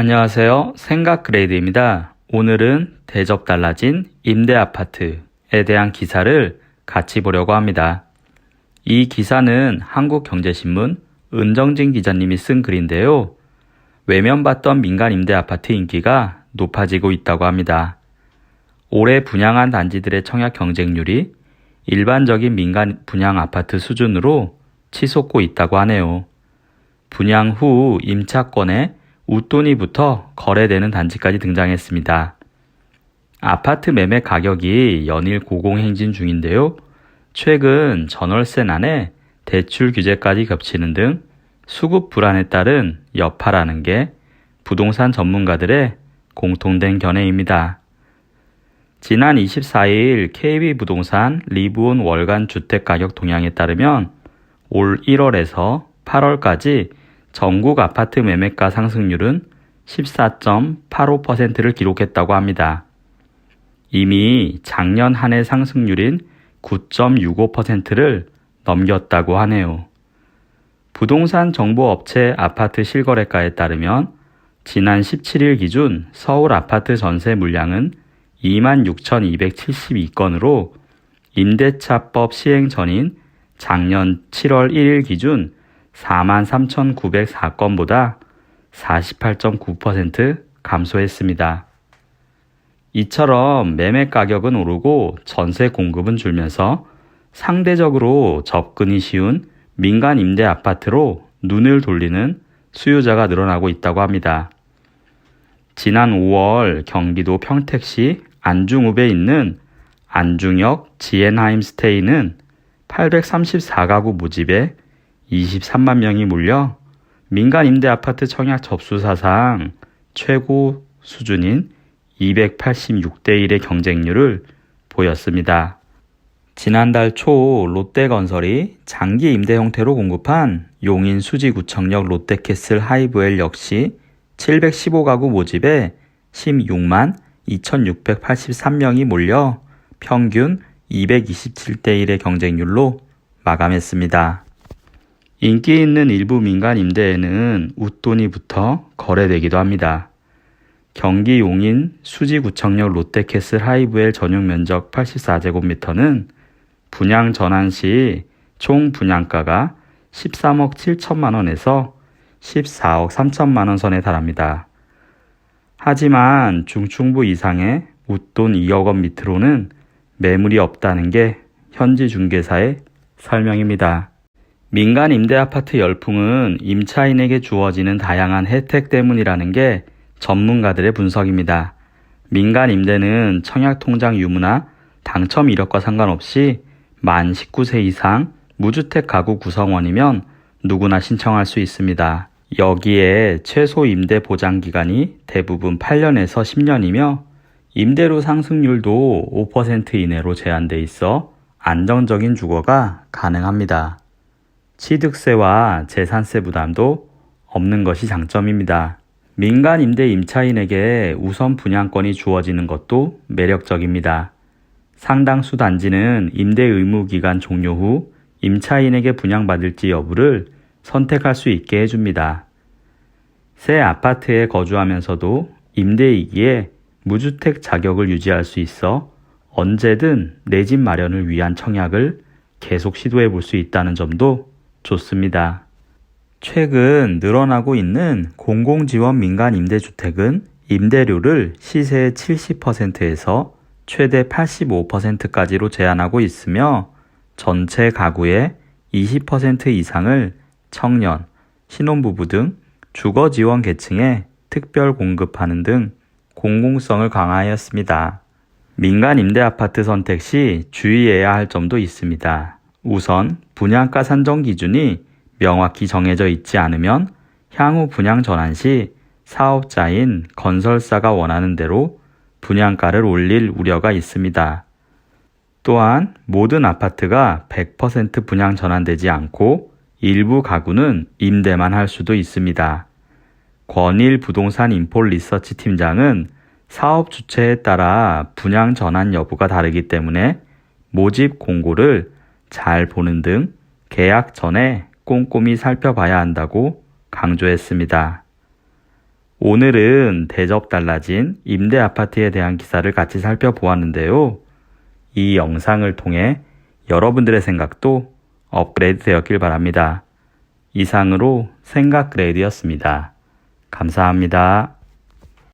안녕하세요. 생각그레이드입니다. 오늘은 대접 달라진 임대아파트에 대한 기사를 같이 보려고 합니다. 이 기사는 한국경제신문 은정진 기자님이 쓴 글인데요. 외면받던 민간 임대아파트 인기가 높아지고 있다고 합니다. 올해 분양한 단지들의 청약 경쟁률이 일반적인 민간 분양 아파트 수준으로 치솟고 있다고 하네요. 분양 후 임차권에 웃돈이부터 거래되는 단지까지 등장했습니다. 아파트 매매 가격이 연일 고공행진 중인데요. 최근 전월세난에 대출 규제까지 겹치는 등 수급 불안에 따른 여파라는 게 부동산 전문가들의 공통된 견해입니다. 지난 24일 KB부동산 리브온 월간 주택가격 동향에 따르면 올 1월에서 8월까지 전국 아파트 매매가 상승률은 14.85%를 기록했다고 합니다. 이미 작년 한 해 상승률인 9.65%를 넘겼다고 하네요. 부동산 정보업체 아파트 실거래가에 따르면 지난 17일 기준 서울 아파트 전세 물량은 26,272건으로 임대차법 시행 전인 작년 7월 1일 기준 43,904건보다 48.9% 감소했습니다. 이처럼 매매 가격은 오르고 전세 공급은 줄면서 상대적으로 접근이 쉬운 민간 임대 아파트로 눈을 돌리는 수요자가 늘어나고 있다고 합니다. 지난 5월 경기도 평택시 안중읍에 있는 안중역 지엔하임스테이는 834가구 모집에 23만 명이 몰려 민간 임대 아파트 청약 접수 사상 최고 수준인 286대 1의 경쟁률을 보였습니다. 지난달 초 롯데건설이 장기 임대 형태로 공급한 용인 수지구청역 롯데캐슬 하이브엘 역시 715가구 모집에 16만 2,683명이 몰려 평균 227대 1의 경쟁률로 마감했습니다. 인기 있는 일부 민간 임대에는 웃돈이부터 거래되기도 합니다. 경기 용인 수지구청역 롯데캐슬 하이브엘 전용 면적 84제곱미터는 분양 전환 시 총 분양가가 13억 7천만 원에서 14억 3천만 원 선에 달합니다. 하지만 중충부 이상의 웃돈 2억 원 밑으로는 매물이 없다는 게 현지 중개사의 설명입니다. 민간 임대아파트 열풍은 임차인에게 주어지는 다양한 혜택 때문이라는 게 전문가들의 분석입니다. 민간 임대는 청약통장 유무나 당첨 이력과 상관없이 만 19세 이상 무주택 가구 구성원이면 누구나 신청할 수 있습니다. 여기에 최소 임대 보장 기간이 대부분 8년에서 10년이며 임대료 상승률도 5% 이내로 제한돼 있어 안정적인 주거가 가능합니다. 취득세와 재산세 부담도 없는 것이 장점입니다. 민간 임대 임차인에게 우선 분양권이 주어지는 것도 매력적입니다. 상당수 단지는 임대 의무 기간 종료 후 임차인에게 분양받을지 여부를 선택할 수 있게 해줍니다. 새 아파트에 거주하면서도 임대이기에 무주택 자격을 유지할 수 있어 언제든 내 집 마련을 위한 청약을 계속 시도해 볼 수 있다는 점도 좋습니다. 최근 늘어나고 있는 공공지원 민간 임대주택은 임대료를 시세의 70%에서 최대 85%까지로 제한하고 있으며 전체 가구의 20% 이상을 청년, 신혼부부 등 주거지원 계층에 특별 공급하는 등 공공성을 강화하였습니다. 민간 임대아파트 선택 시 주의해야 할 점도 있습니다. 우선 분양가 산정 기준이 명확히 정해져 있지 않으면 향후 분양 전환 시 사업자인 건설사가 원하는 대로 분양가를 올릴 우려가 있습니다. 또한 모든 아파트가 100% 분양 전환되지 않고 일부 가구는 임대만 할 수도 있습니다. 권일 부동산 인폴 리서치 팀장은 사업 주체에 따라 분양 전환 여부가 다르기 때문에 모집 공고를 잘 보는 등 계약 전에 꼼꼼히 살펴봐야 한다고 강조했습니다. 오늘은 대접 달라진 임대 아파트에 대한 기사를 같이 살펴보았는데요. 이 영상을 통해 여러분들의 생각도 업그레이드 되었길 바랍니다. 이상으로 생각 그레이드였습니다. 감사합니다.